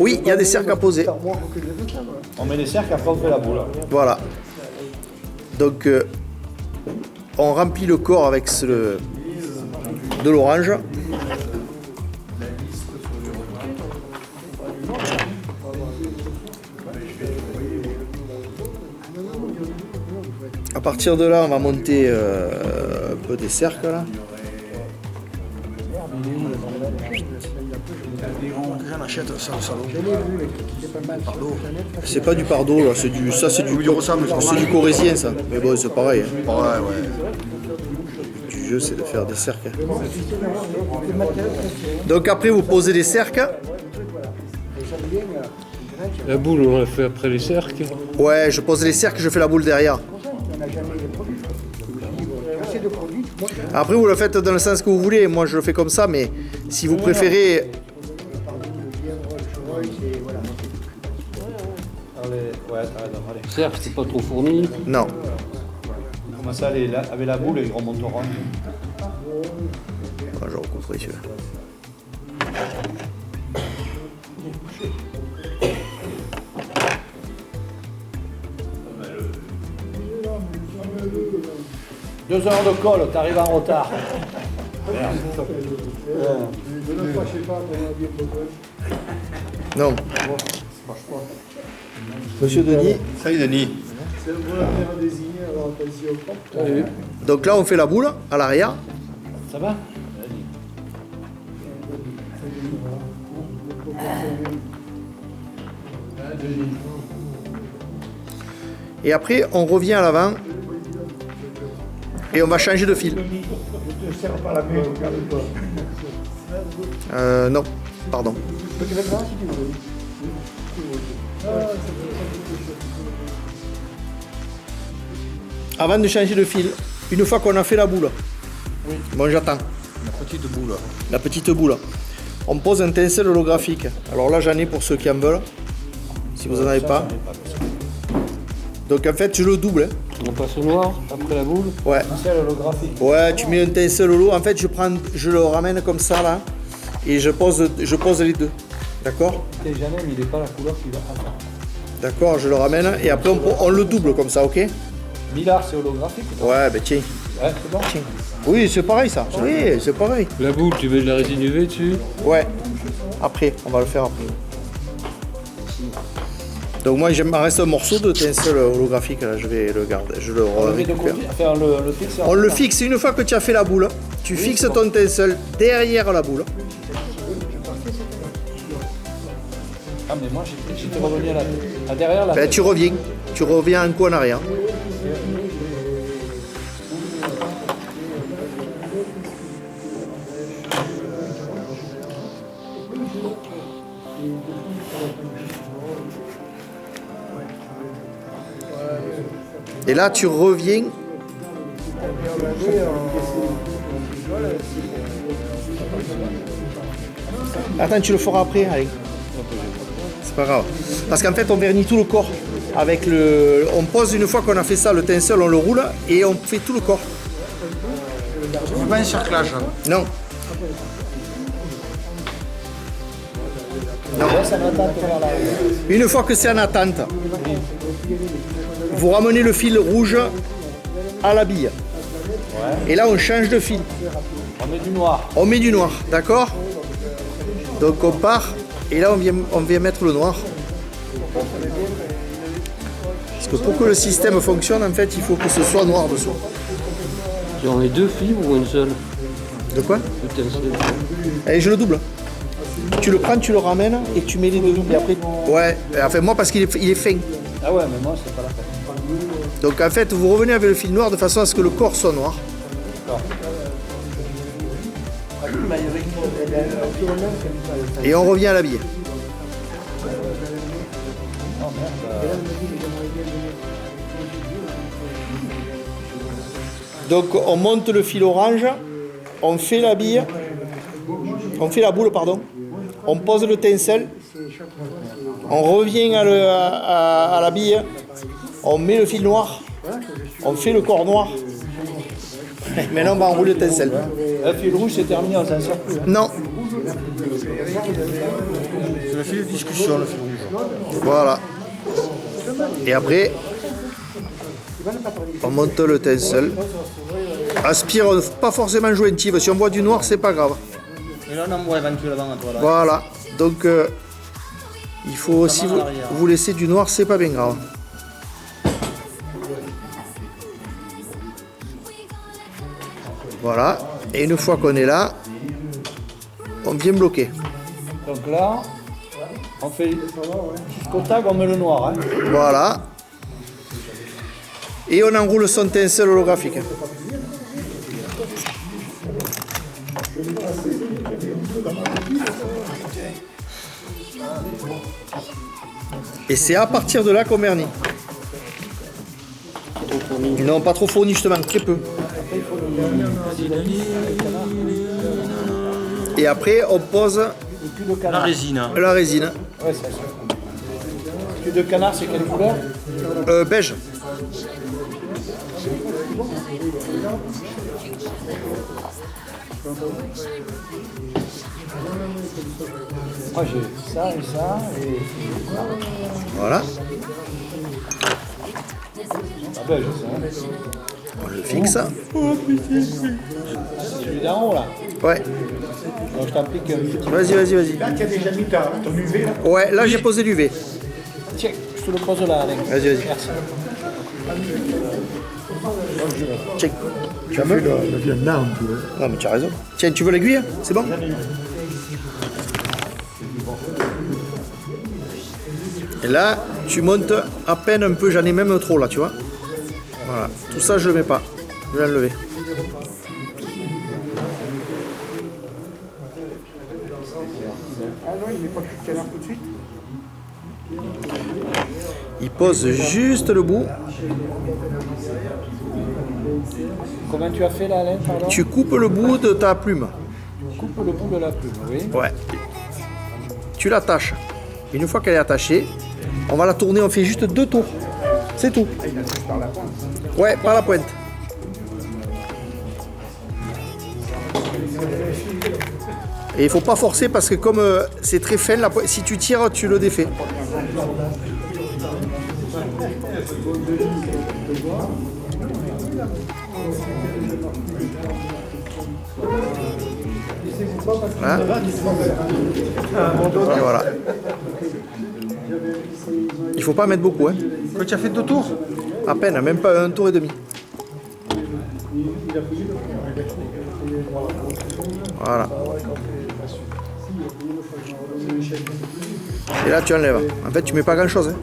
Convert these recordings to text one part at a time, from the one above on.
Oui, il y a des cercles à poser. On met les cercles, après on fait la boule. Voilà. Donc, on remplit le corps avec de l'orange. À partir de là, on va monter un peu des cercles là. J'en achète ça, le salon. C'est pas du pardot là, c'est du corésien ça. Mais bon, c'est pareil. Hein. Ouais, ouais. Le jeu, c'est de faire des cercles. Donc après, vous posez des cercles. La boule, on la fait après les cercles. Ouais, je pose les cercles, je fais la boule derrière. Après, vous le faites dans le sens que vous voulez. Moi, je le fais comme ça, mais si vous préférez... Cercle, c'est pas trop fourni. Non. On commence à aller là, avec la boule et il remonte au rond. Ah, je recouperai celui-là. Deux heures de colle, t'arrives en retard. Non. Monsieur Denis. Salut Denis. Donc là, on fait la boule à l'arrière. Ça va? Et après, on revient à l'avant. Et on va changer de fil. Non, pardon. Avant de changer de fil, une fois qu'on a fait la boule, bon, j'attends. La petite boule. La petite boule. On pose un tinsel holographique. Alors là, j'en ai pour ceux qui en veulent. Si vous n'en avez pas. Donc en fait, je le double. Hein. On passe au noir après la boule. Ouais. C'est holographique. Ouais, tu mets un tinsel holo. En fait, je le ramène comme ça là. Et je pose les deux. D'accord? T'es jamais, mais il n'est pas la couleur qu'il va avoir. D'accord, je le ramène. Et après, on le double comme ça, ok? Millard, c'est holographique ou pas? Ouais, ben tiens. Ouais, c'est bon. Tiens. Oui, c'est pareil ça. Oui, c'est pareil. La boule, tu mets de la résine UV dessus. Ouais. Après, on va le faire après. Donc moi, il me reste un morceau de tinsel holographique. Là, je vais le garder. Je le On le met de récupère. côté, enfin, le fixe. On le fixe une fois que tu as fait la boule. Tu fixes ton tinsel derrière la boule. Ah, mais moi, j'étais revenu à derrière la. Ben, tu reviens. Tu reviens un coup en arrière. Et là, tu reviens. Attends, tu le feras après, allez. C'est pas grave. Parce qu'en fait, on vernit tout le corps. Avec le... On pose une fois qu'on a fait ça, le tinsel, on le roule et on fait tout le corps. C'est pas un cerclage. Non. Non. Une fois que c'est en attente, vous ramenez le fil rouge à la bille. Et là, on change de fil. On met du noir. On met du noir, d'accord? Donc on part, et là on vient mettre le noir. Parce que pour que le système fonctionne, en fait, il faut que ce soit noir dessous. Et on met deux fibres ou une seule? De quoi? Le tinsel. Allez, je le double. Tu le prends, tu le ramènes, et tu mets les deux. Et après, ouais, enfin moi parce qu'il est fin. Ah ouais, mais moi, c'est pas la peine. Donc en fait, vous revenez avec le fil noir de façon à ce que le corps soit noir. Et on revient à l'habiller. Donc on monte le fil orange, on fait la bille, on fait la boule, pardon, on pose le tinsel, on revient à la bille, on met le fil noir, on fait le corps noir. Maintenant on va enrouler le tinsel. Le fil rouge, c'est terminé en un cercle. Non, le fil de discussion, le fil rouge. Voilà. Et après, on monte le tencel. Aspire pas forcément jointive. Si on voit du noir, c'est pas grave. Et là, on en voit éventuellement à toi là. Voilà. Donc, il faut aussi vous laisser du noir, c'est pas bien grave. Voilà. Et une fois qu'on est là, on vient bloquer. Donc là, on fait jusqu'au tag, on met le noir. Hein. Voilà. Et on enroule son tencel holographique. Et c'est à partir de là qu'on vernit. Non, pas trop fourni justement, très peu. Et après, on pose La résine. la résine. Ouais, c'est ça. Cul de canard, c'est quelle couleur? Beige. Moi j'ai ça et ça et Voilà. ah ben je sais. On le fixe. Celui d'en haut là. Ouais. Donc je t'applique un petit. Vas-y, vas-y, vas-y. Là, tu as déjà mis ton UV là. Ouais, là j'ai posé l'UV. Tiens, je te le pose là, Alain. Vas-y, vas-y. Merci. Check. Tu as le Vietnam, tu vois. Non, mais tu as raison. Tiens, tu veux l'aiguille? C'est bon? Et là, tu montes à peine un peu, j'en ai même trop là, tu vois. Voilà. Tout ça, je le mets pas. Je vais l'enlever. Il pose juste le bout. Comment tu as fait là, Alain, pardon? Tu coupes le bout de ta plume. Coupe le bout de la plume, oui. Ouais. Tu l'attaches. Une fois qu'elle est attachée, on va la tourner, on fait juste 2 tours. C'est tout. Ouais, par la pointe. Et il faut pas forcer parce que comme c'est très fin, si tu tires, tu le défais. Voilà. Et voilà. Il faut pas mettre beaucoup, hein. Que tu as fait 2 tours? À peine, même pas 1 tour et demi. Voilà. Et là tu enlèves. En fait tu mets pas grand chose. Hein.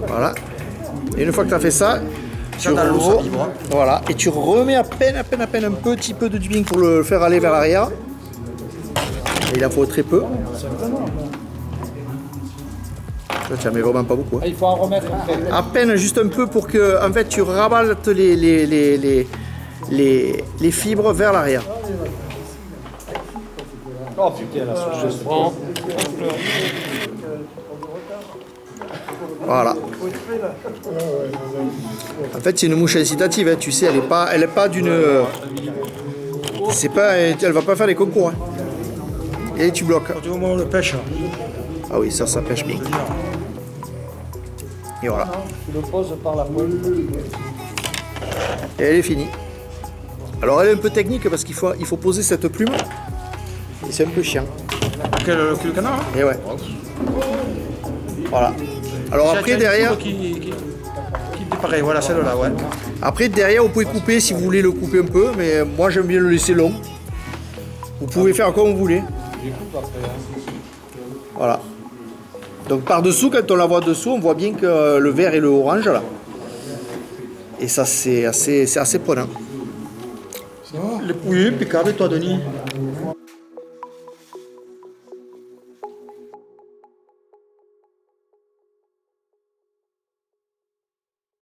Voilà. Et une fois que tu as fait ça, tu voilà. Et tu remets à peine un petit peu de dubbing pour le faire aller vers l'arrière. Et il en faut très peu. Là, tu en mets vraiment pas beaucoup. Hein. Ah, il faut en remettre après. À peine, juste un peu pour que en fait, tu rabattes les fibres vers l'arrière. Oh putain, la sauce, je prends. Voilà. En fait, c'est une mouche incitative, hein, tu sais, elle est pas d'une. C'est pas, elle va pas faire les concours. Hein. Et tu bloques. Du moment où on le pêche. Ah oui, ça pêche bien. Et voilà. Tu le poses par la pointe. Et elle est finie. Alors elle est un peu technique parce qu'il faut poser cette plume. Et c'est un peu chiant. Le cul de canard hein? Et ouais. Voilà. Alors après derrière. Qui est pareil, voilà celle-là, ouais. Après derrière vous pouvez couper si vous voulez le couper un peu, mais moi j'aime bien le laisser long. Vous pouvez faire comme vous voulez. Voilà. Donc par dessous, quand on la voit dessous, on voit bien que le vert et le orange là. Et ça c'est assez prenant. Oui, impeccable, et toi Denis?